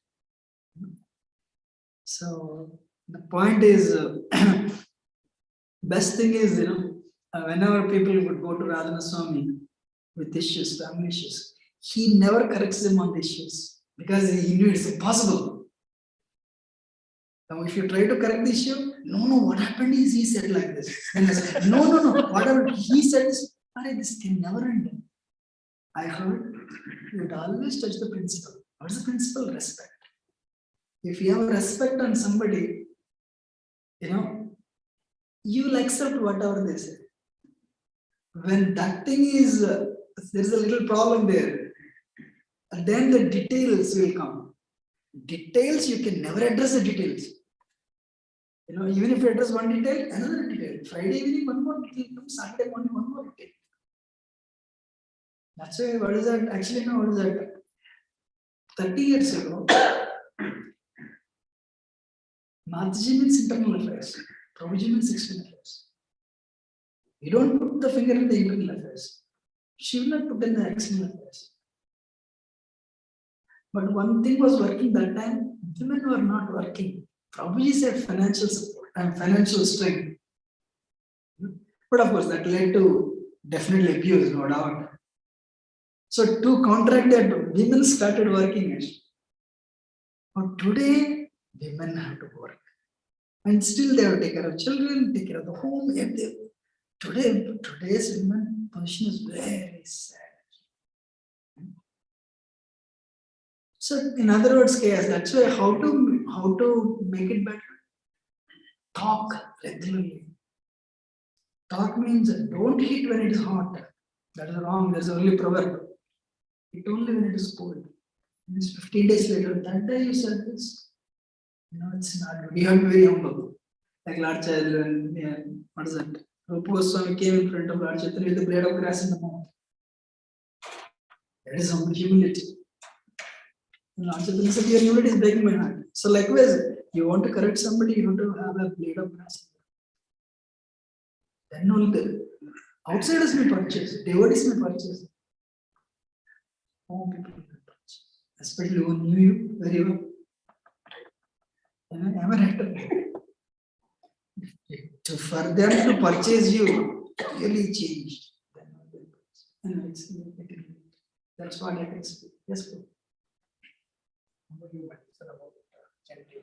A: So the point is, best thing is, whenever people would go to Radhana Swami with issues, family issues, he never corrects them on the issues because he knew it's impossible. Now, if you try to correct the issue, no, what happened is he said like this. And I said, no, whatever he said, this can never end. I heard you would always touch the principle. What is the principle? Respect. If you have respect on somebody, you will accept whatever they say. When that thing is, there's a little problem there, then the details will come. Details, you can never address the details. Even if you address one detail, another detail. Friday evening, one more detail. Saturday morning, one more detail. That's why, what is that? Actually, no, what is that? 30 years ago, Mataji means internal affairs. Prabhuji means external affairs. You don't put the finger in the internal affairs. She will not put in the external affairs. But one thing was working that time, women were not working. Prabhuji said financial support and financial strength. But of course, that led to definitely abuse, no doubt. So to counteract that, women started working. But today, women have to work. And still they have to take care of children, take care of the home. Today's women position is very sad. So in other words, chaos. That's why how to make it better? Talk regularly. Talk means don't hit when it is hot. That is wrong. There's only proverb. Hit only when it is cold. It's 15 days later. That day you said this. It's not good. You have to be very humble. Like Lord Chaitanya, what is that? Rupa Goswami came in front of Lord Chaitanya with a blade of grass in the mouth. That is humility. Lord Chaitanya said, your humility is breaking my heart. So likewise, you want to correct somebody, you have to have a blade of grass. Then only the outsiders may purchase, devotees may purchase. Home people may purchase. Especially who knew you very well. And I ever had for them to purchase you, really changed. That's what I can speak. Yes, bro.
C: You mentioned about chanting.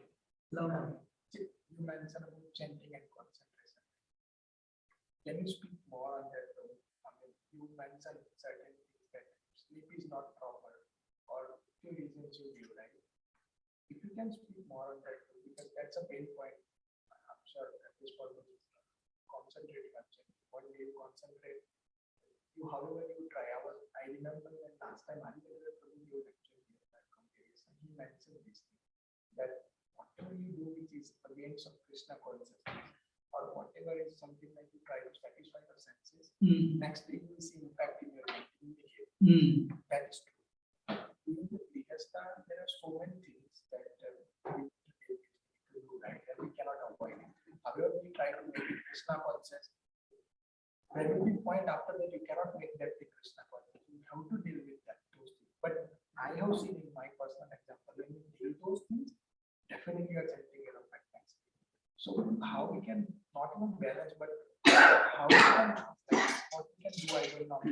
A: Louder.
C: You mentioned about chanting and concentration. Can you speak more on that? You mentioned certain things that sleep is not proper, or two reasons you give, right? If you can speak more on that, because that's a pain point. I'm sure at this point, concentrating on chanting. One day you concentrate. However you try. I remember that last time I did you that comparison. He mentioned this thing, that whatever you do which is against of Krishna consciousness, or whatever is something like you try to satisfy your senses, next thing you see impact in your behavior. That is true. Even the Grihastha, there are so many things that
D: we do, right? And we cannot avoid it. However, we try to make it Krishna conscious. There will be point after that you cannot make that thing Krishna conscious. You have to deal with that those things. But I have seen in my personal example, when you deal those things, definitely you are changing your practice. So how we can not even balance, but how we can, like, what we can do, I don't know.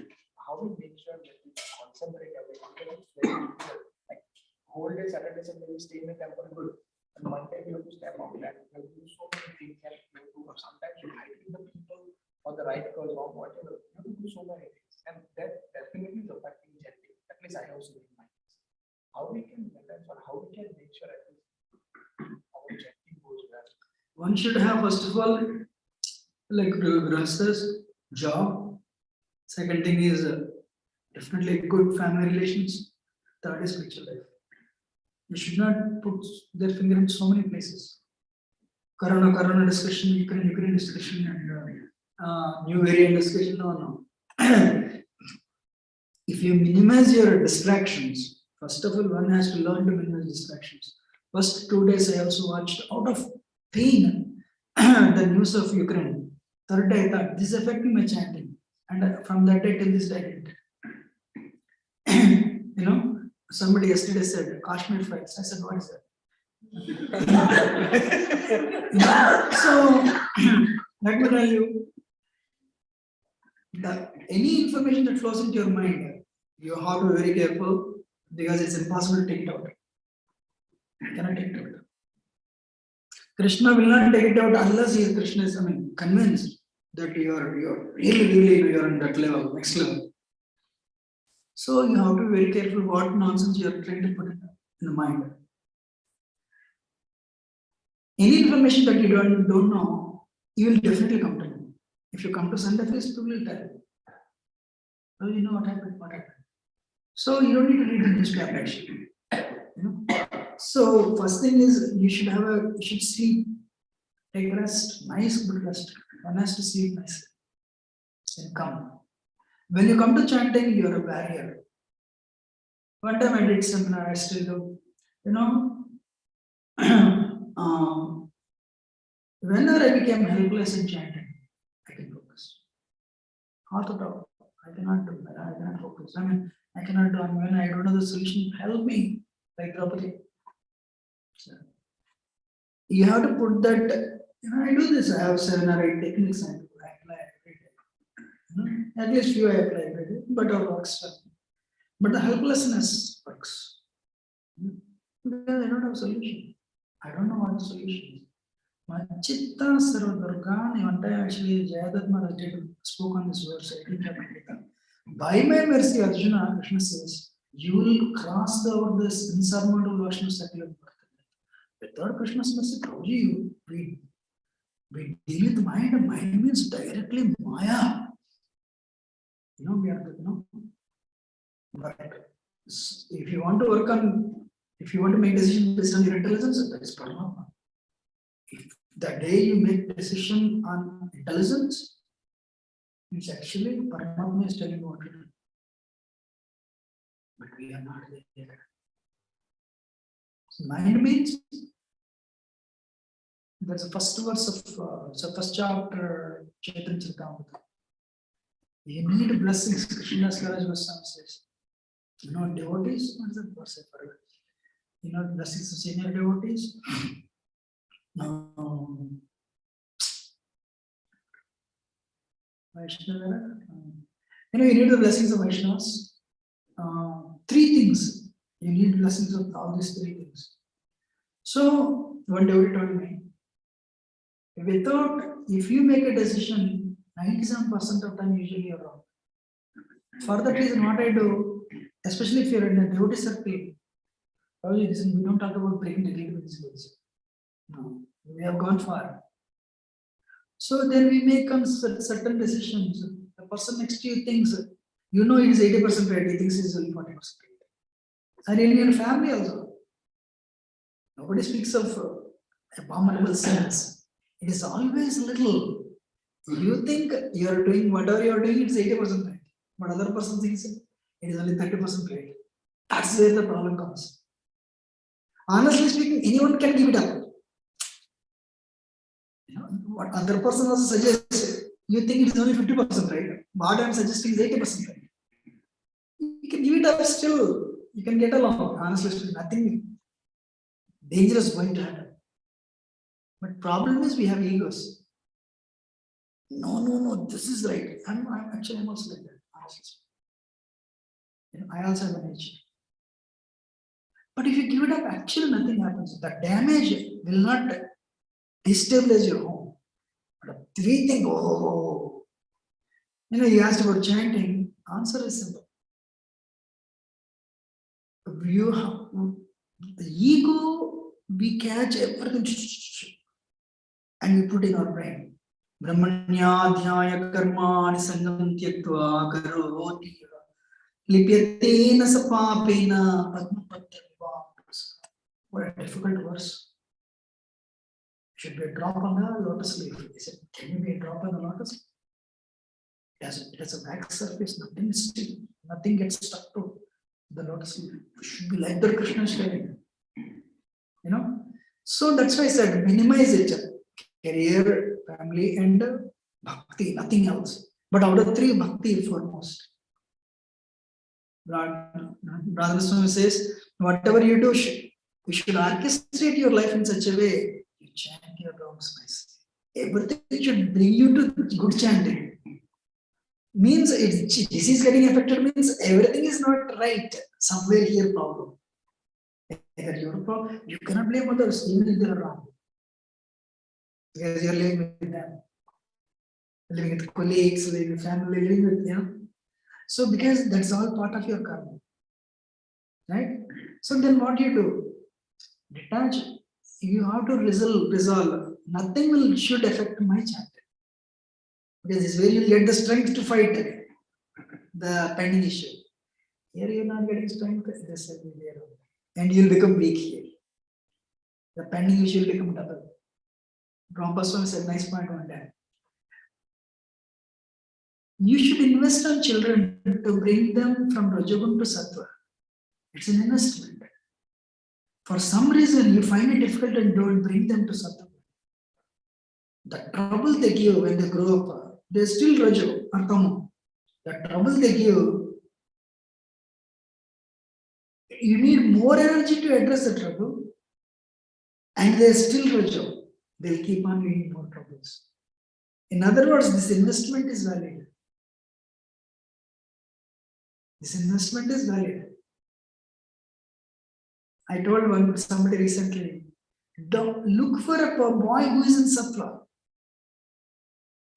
D: How we make sure that we concentrate everything. Because it's very difficult. Like whole day, Saturday, Sunday, we stay in the temple, good. And Monday you have to step out and you have to do so many things and you have to sometimes you hide with the people or the right cause or whatever. You have to do so many things. And that definitely is affecting chanting. At least I have seen in my case. How we can balance or how we can make sure at least our chanting goes well.
A: One should have, first of all, like Grahastha's job. Second thing is definitely good family relations. Third is spiritual life. You should not put their finger in so many places. Corona discussion, Ukraine discussion, and new variant discussion. No. If you minimize your distractions, first of all, one has to learn to minimize distractions. First 2 days, I also watched out of pain the news of Ukraine. Third day, I thought this is affecting my chanting, and from that day till this day, you know, somebody yesterday said Kashmir fights. I said, what is that? So let me tell you, any information that flows into your mind, you have to be very careful because it's impossible to take it out. You cannot take it out. Krishna will not take it out unless he is Krishna is, convinced that you're really you're on that level, next level. So you have to be very careful what nonsense you are trying to put in the mind. Any information that you don't know, you will definitely come to know. If you come to Sunday feast, people will tell you. Oh, you know what happened. So you don't need to read the newspaper actually. You know? So first thing is you should sleep. Take rest, nice good rest. One has to sleep nicely. Then come. When you come to chanting, you are a barrier. One time I did seminar, I still do. You know, whenever I became helpless in chanting, I can focus. Heart to top, I cannot do that. I cannot focus. I cannot do. When I don't know the solution, help me, like Prabhuji. So, you have to put that. I do this. I have 7 or 8 techniques I apply every day. At least few I apply every day, but it works. But the helplessness works. Because I don't have a solution. I don't know what the solution is. Machitta Sarva Durgani, one time actually Jayadat Maharaj spoke on this verse. By my mercy, Arjuna, Krishna says, you will cross over this insurmountable ocean of secular. Without Krishna's mercy, Prabhuji, we deal with mind, and mind means directly Maya. We are good, But if you want to work on, if you want to make decisions based on your intelligence, that is Paramatma. If the day you make decision on intelligence, it's actually Paramatma is telling you what to do. But we are not there. So mind means, that's the first verse of so first chapter Chaitanya Charitamrita. You need blessings. Krishna Swaraj Goswami says. Devotees, what is that verse? I forgot. Blessings of senior devotees. Vaishnava. You need the blessings of Vaishnavas. 3 things. You need blessings of all these 3 things. So, one devotee told me, if you make a decision, 97% of time usually you're wrong. For that reason, what I do, especially if you're in a devotee circle, we don't talk about breaking the gate with these words. No, we have gone far. So then we make certain decisions. The person next to you thinks, it is 80% right, he thinks it's only 40% right. And in your family also, nobody speaks of abominable sins. It is always little. You think you are doing whatever you are doing, it's 80% right. But other person thinks it is only 30% right. That's where the problem comes. Honestly speaking, anyone can give it up. You know, what other person also suggests, you think it is only 50%, right? What I am suggesting is 80%, right? You can give it up still. You can get along. Honestly speaking, nothing dangerous going to happen. But problem is we have egos. No, this is right. I'm also like that. Honestly speaking. You know, I also have an nature. But if you give it up, actually nothing happens. The damage will not destabilize your home. But if we think, oh, you know, you asked about chanting, answer is simple. You have, the ego, we catch everything and we put in our brain. Brahmanya dhyaya karmani sangam tyaktva karoti lipyatena sapapena padmapatra. What a difficult verse. Should be a drop on the lotus leaf. Is it, can you be a drop on the lotus? It has a back surface, nothing is still, nothing gets stuck to the lotus leaf. It should be like the Krishna is telling. You know? So that's why I said minimize it. Career, family, and bhakti, nothing else. But out of three, bhakti is foremost. Radha Swami says, whatever you do, you should orchestrate your life in such a way, you chant your rounds nicely. Everything should bring you to good chanting. Means disease getting affected means everything is not right. Somewhere here problem. Either your problem, you cannot blame others, even if they are wrong. Because you're living with them, living with colleagues, living with family, living with them. So because that's all part of your karma. Right? So then what you do? Detach. You have to resolve. Nothing should affect my chanting. Because this is where you get the strength to fight the pending issue. Here you're not getting strength, this will be there. And you'll become weak here. The pending issue will become double. Prabhupada Swami said, nice point on that. You should invest on children to bring them from Rajagun to Sattva. It's an investment. For some reason, you find it difficult and don't bring them to Sattva. The trouble they give when they grow up, they're still Rajo or Tamo. The trouble they give, you need more energy to address the trouble, and they're still Rajo. They'll keep on giving more troubles. In other words, this investment is valid. This investment is valid. I told somebody recently, don't look for a boy who is in Sattva.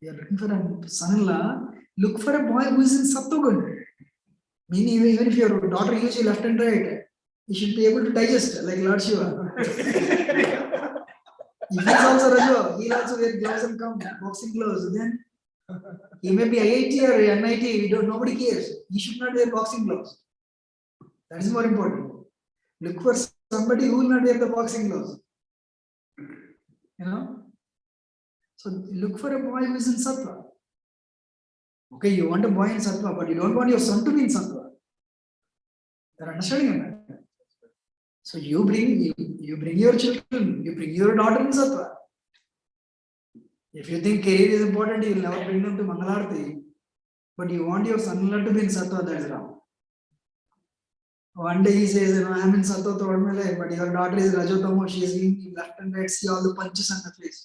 A: You are looking for a son-in-law, look for a boy who is in Sattva. Meaning, even if your daughter uses you left and right, you should be able to digest like Lord Shiva. If he is also Rajo, he will also wear gloves and come, boxing gloves. Then he may be IIT or NIT, nobody cares. He should not wear boxing gloves. That is more important. Look for somebody who will not wear the boxing gloves. You know? So look for a boy who is in Sattva. Okay, you want a boy in Sattva, but you don't want your son to be in Sattva. They're understanding that. So you bring your children, you bring your daughter in Sattva. If you think career is important, you will never bring them to Mangalarti. But you want your son-in-law to be in Sattva, that is wrong. One day he says, I am in Sattva throughout my life, but your daughter is Rajotamo, she is giving left and right, see all the punches on the face.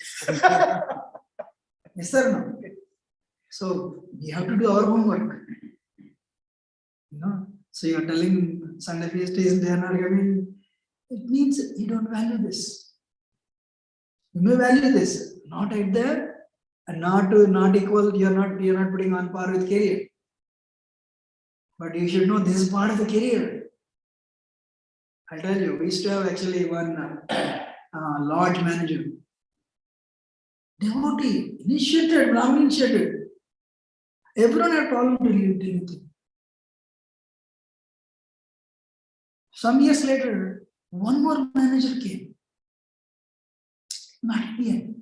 A: Yes or no? So we have to do our homework. You know? So you are telling Sunday feast is they are not giving. It means you don't value this. You may value this, not right there, and not equal. You are not putting on par with career. But you should know this is part of the career. I'll tell you, we used to have actually one lodge manager. Devotee, initiated, Brahmin initiated. Everyone had problem to deal with him. Some years later, one more manager came. Not Indian.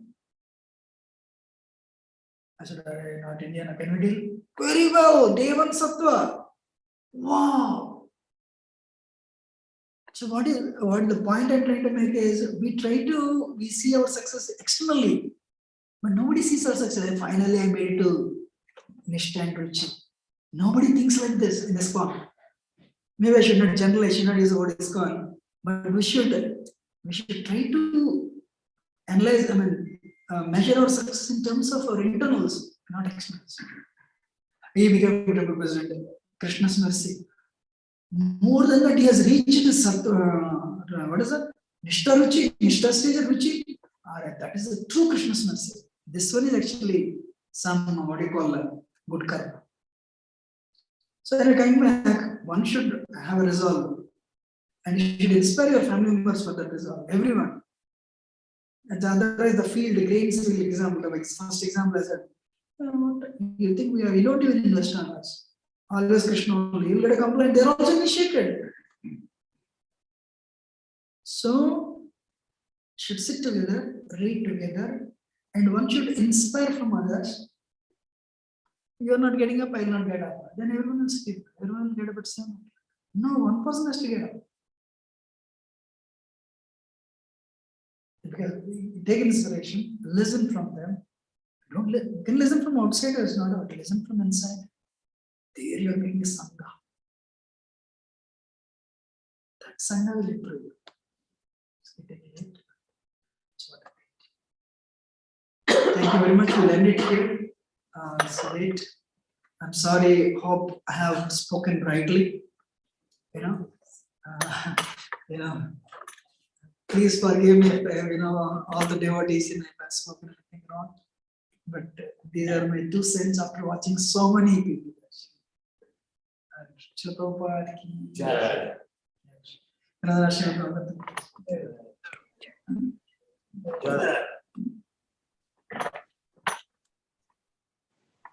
A: I said, not Indian, can we deal? Very well, day one Sattva. Wow. So what the point I'm trying to make is we see our success externally, but nobody sees our success. Finally, I made it to Nishta and Ruchi. Nobody thinks like this in ISKCON. Maybe I should not generalize, I should not use the word ISKCON, but we should try to analyze, measure our success in terms of our internals, not externals. He became Temple President, Krishna's mercy. More than that, he has reached his what is that? Nishta Ruchi, Nishta stage of Ruchi. Alright, that is the true Krishna's mercy. This one is actually some what you call good karma. So when coming back, one should have a resolve, and you should inspire your family members for that resolve. Everyone. And otherwise, the field, the grains field example, like first example, I said, you think we don't even invest on us. Always Krishna only. You get a complaint, they're also initiated. So, should sit together, read together, and one should inspire from others. You are not getting up, I will not get up. Then everyone will sleep. Everyone will get up at 7. No, one person has to get up. Because take inspiration, listen from them. You can listen from outsiders, not out. Listen from inside. There you are making a sangha. That sangha will improve you. So take it. That's what I think. Thank you very much. We'll end it here. It's late. I'm sorry. Hope I have spoken rightly. Please forgive me if all the devotees in my past spoken anything wrong. But these are my 2 cents after watching so many people. Prabhupada ki jai. Radha Shri Prabhupada.